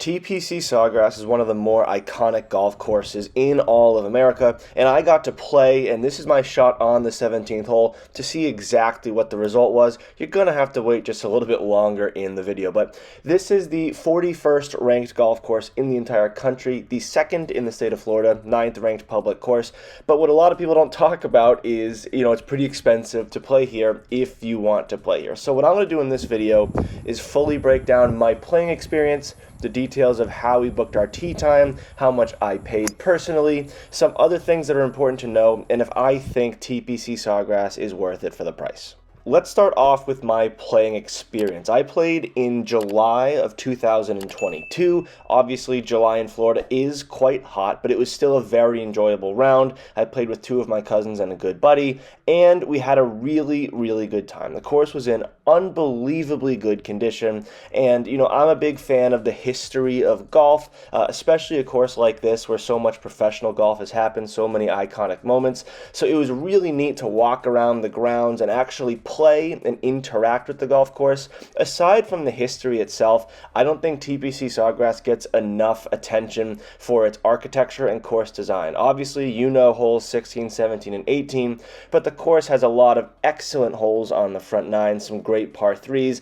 TPC Sawgrass is one of the more iconic golf courses in all of America, and I got to play, and this is my shot on the 17th hole to see exactly what the result was. You're going to have to wait just a little bit longer in the video, but this is the 41st ranked golf course in the entire country, the second in the state of Florida, 9th ranked public course. But what a lot of people don't talk about is, it's pretty expensive to play here if you want to play here. So what I'm going to do in this video is fully break down my playing experience, the details of how we booked our tee time, how much I paid personally, some other things that are important to know, and if I think TPC Sawgrass is worth it for the price. Let's start off with my playing experience. I played in July of 2022. Obviously, July in Florida is quite hot, but it was still a very enjoyable round. I played with two of my cousins and a good buddy, and we had a really, really good time. The course was in unbelievably good condition, and I'm a big fan of the history of golf, especially a course like this where so much professional golf has happened, so many iconic moments. So it was really neat to walk around the grounds and actually play and interact with the golf course. Aside from the history itself, I don't think TPC Sawgrass gets enough attention for its architecture and course design. Obviously, holes 16, 17, and 18, but the course has a lot of excellent holes on the front nine, some great par threes.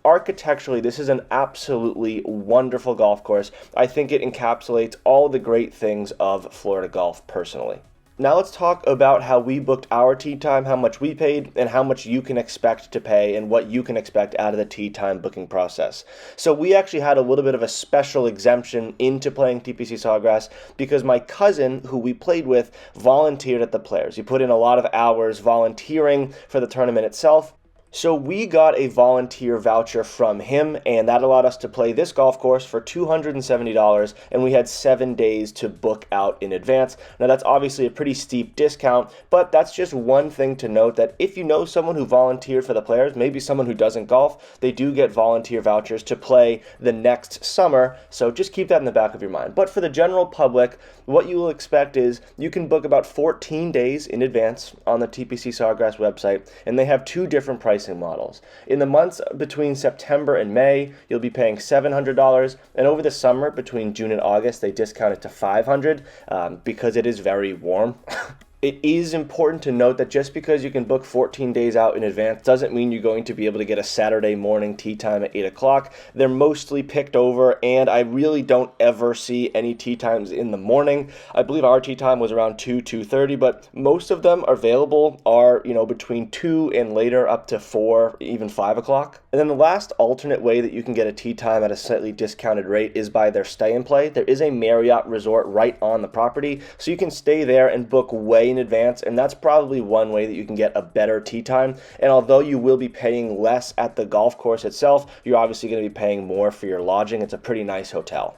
Architecturally, this is an absolutely wonderful golf course. I think it encapsulates all the great things of Florida golf personally. Now let's talk about how we booked our tee time, how much we paid, and how much you can expect to pay and what you can expect out of the tee time booking process. So we actually had a little bit of a special exemption into playing TPC Sawgrass because my cousin, who we played with, volunteered at the Players. He put in a lot of hours volunteering for the tournament itself. So we got a volunteer voucher from him, and that allowed us to play this golf course for $270, and we had 7 days to book out in advance. Now that's obviously a pretty steep discount, but that's just one thing to note, that if you know someone who volunteered for the Players, maybe someone who doesn't golf, they do get volunteer vouchers to play the next summer, so just keep that in the back of your mind. But for the general public, what you will expect is you can book about 14 days in advance on the TPC Sawgrass website, and they have two different pricing models. In the months between September and May, you'll be paying $700, and over the summer between June and August, they discount it to $500 because it is very warm. It is important to note that just because you can book 14 days out in advance doesn't mean you're going to be able to get a Saturday morning tee time at 8 o'clock. They're mostly picked over, and I really don't ever see any tee times in the morning. I believe our tee time was around 2:30, but most of them available are, between 2 and later up to 4, even 5 o'clock. And then the last alternate way that you can get a tee time at a slightly discounted rate is by their stay and play. There is a Marriott resort right on the property, so you can stay there and book way in advance, and that's probably one way that you can get a better tee time. And although you will be paying less at the golf course itself, you're obviously going to be paying more for your lodging. It's a pretty nice hotel.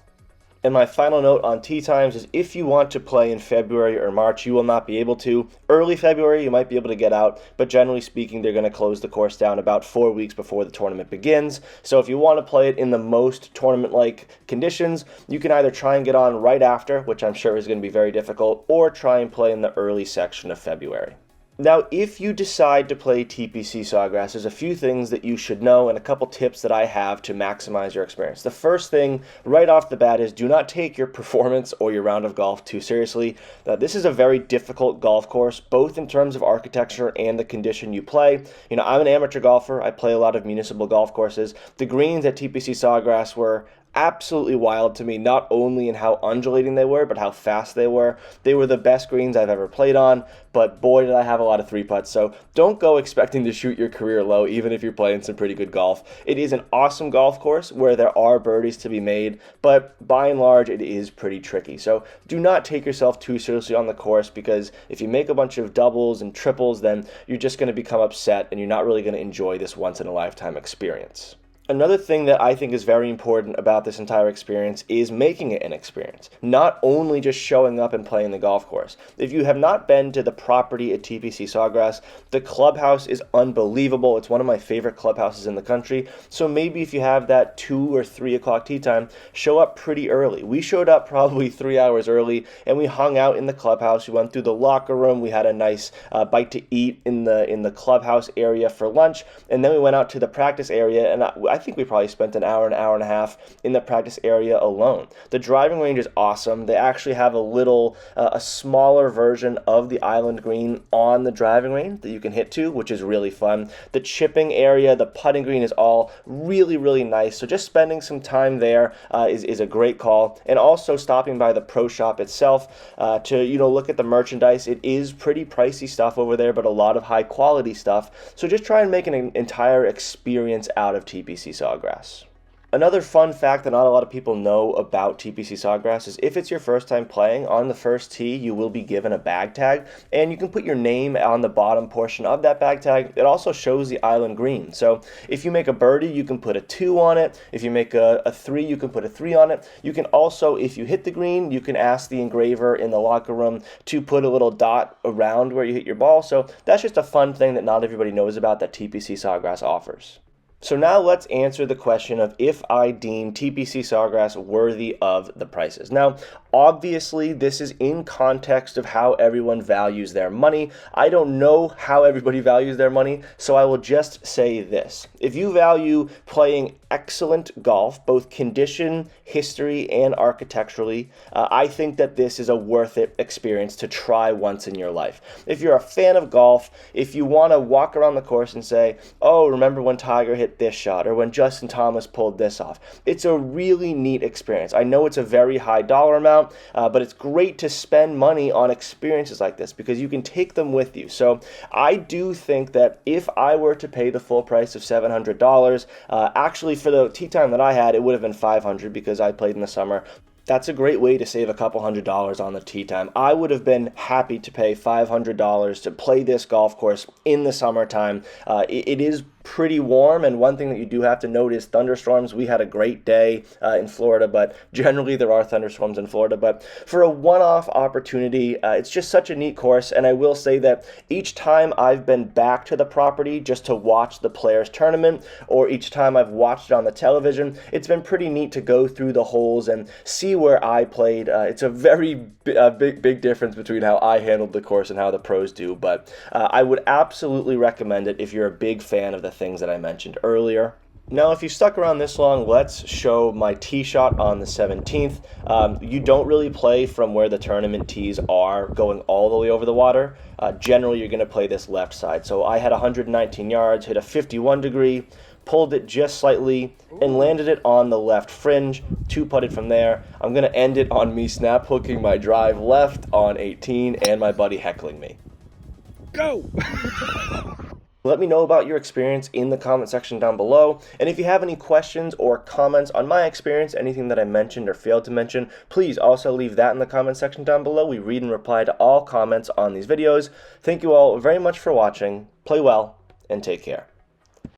And my final note on tee times is if you want to play in February or March, you will not be able to. Early February, you might be able to get out, but generally speaking, they're going to close the course down about 4 weeks before the tournament begins. So if you want to play it in the most tournament-like conditions, you can either try and get on right after, which I'm sure is going to be very difficult, or try and play in the early section of February. Now, if you decide to play TPC Sawgrass, there's a few things that you should know and a couple tips that I have to maximize your experience. The first thing right off the bat is do not take your performance or your round of golf too seriously. This is a very difficult golf course, both in terms of architecture and the condition you play. I'm an amateur golfer. I play a lot of municipal golf courses. The greens at TPC Sawgrass were absolutely wild to me, not only in how undulating they were, but how fast they were. They were the best greens I've ever played on, but boy, did I have a lot of three putts. So don't go expecting to shoot your career low, even if you're playing some pretty good golf. It is an awesome golf course where there are birdies to be made, but by and large, it is pretty tricky. So do not take yourself too seriously on the course, because if you make a bunch of doubles and triples, then you're just going to become upset and you're not really going to enjoy this once-in-a-lifetime experience. Another thing that I think is very important about this entire experience is making it an experience, not only just showing up and playing the golf course. If you have not been to the property at TPC Sawgrass, the clubhouse is unbelievable. It's one of my favorite clubhouses in the country. So maybe if you have that 2 or 3 o'clock tee time, show up pretty early. We showed up probably 3 hours early, and we hung out in the clubhouse. We went through the locker room. We had a nice bite to eat in the clubhouse area for lunch, and then we went out to the practice area, and I I think we probably spent an hour and a half in the practice area alone. The driving range is awesome. They actually have a smaller version of the island green on the driving range that you can hit to, which is really fun. The chipping area, the putting green is all really nice. So just spending some time there is a great call. And also stopping by the pro shop itself to look at the merchandise. It is pretty pricey stuff over there, but a lot of high quality stuff. So just try and make an entire experience out of TPC Sawgrass. Another fun fact that not a lot of people know about TPC Sawgrass is if it's your first time playing, on the first tee you will be given a bag tag, and you can put your name on the bottom portion of that bag tag. It also shows the island green. So if you make a birdie, you can put a 2 on it. If you make a 3, you can put a 3 on it. You can also, if you hit the green, you can ask the engraver in the locker room to put a little dot around where you hit your ball. So that's just a fun thing that not everybody knows about that TPC Sawgrass offers. So now let's answer the question of if I deem TPC Sawgrass worthy of the prices. Now, obviously, this is in context of how everyone values their money. I don't know how everybody values their money, so I will just say this. If you value playing excellent golf, both condition, history, and architecturally, I think that this is a worth it experience to try once in your life. If you're a fan of golf, if you want to walk around the course and say, oh, remember when Tiger hit this shot, or when Justin Thomas pulled this off, it's a really neat experience. I know it's a very high dollar amount, but it's great to spend money on experiences like this because you can take them with you. So I do think that if I were to pay the full price of $700, actually for the tee time that I had, it would have been $500 because I played in the summer. That's a great way to save a couple $100 on the tee time. I would have been happy to pay $500 to play this golf course in the summertime. It is pretty warm, and one thing that you do have to note is thunderstorms. We had a great day in Florida, but generally there are thunderstorms in Florida. But for a one-off opportunity, it's just such a neat course, and I will say that each time I've been back to the property just to watch the Players Tournament, or each time I've watched it on the television, it's been pretty neat to go through the holes and see where I played. It's a very big difference between how I handled the course and how the pros do, but I would absolutely recommend it if you're a big fan of the things that I mentioned earlier. Now, if you stuck around this long, let's show my tee shot on the 17th. You don't really play from where the tournament tees are going all the way over the water. Generally, you're going to play this left side. So I had 119 yards, hit a 51 degree, pulled it just slightly, and landed it on the left fringe, 2-putted from there. I'm going to end it on me snap hooking my drive left on 18 and my buddy heckling me. Go! Let me know about your experience in the comment section down below. And if you have any questions or comments on my experience, anything that I mentioned or failed to mention, please also leave that in the comment section down below. We read and reply to all comments on these videos. Thank you all very much for watching. Play well and take care.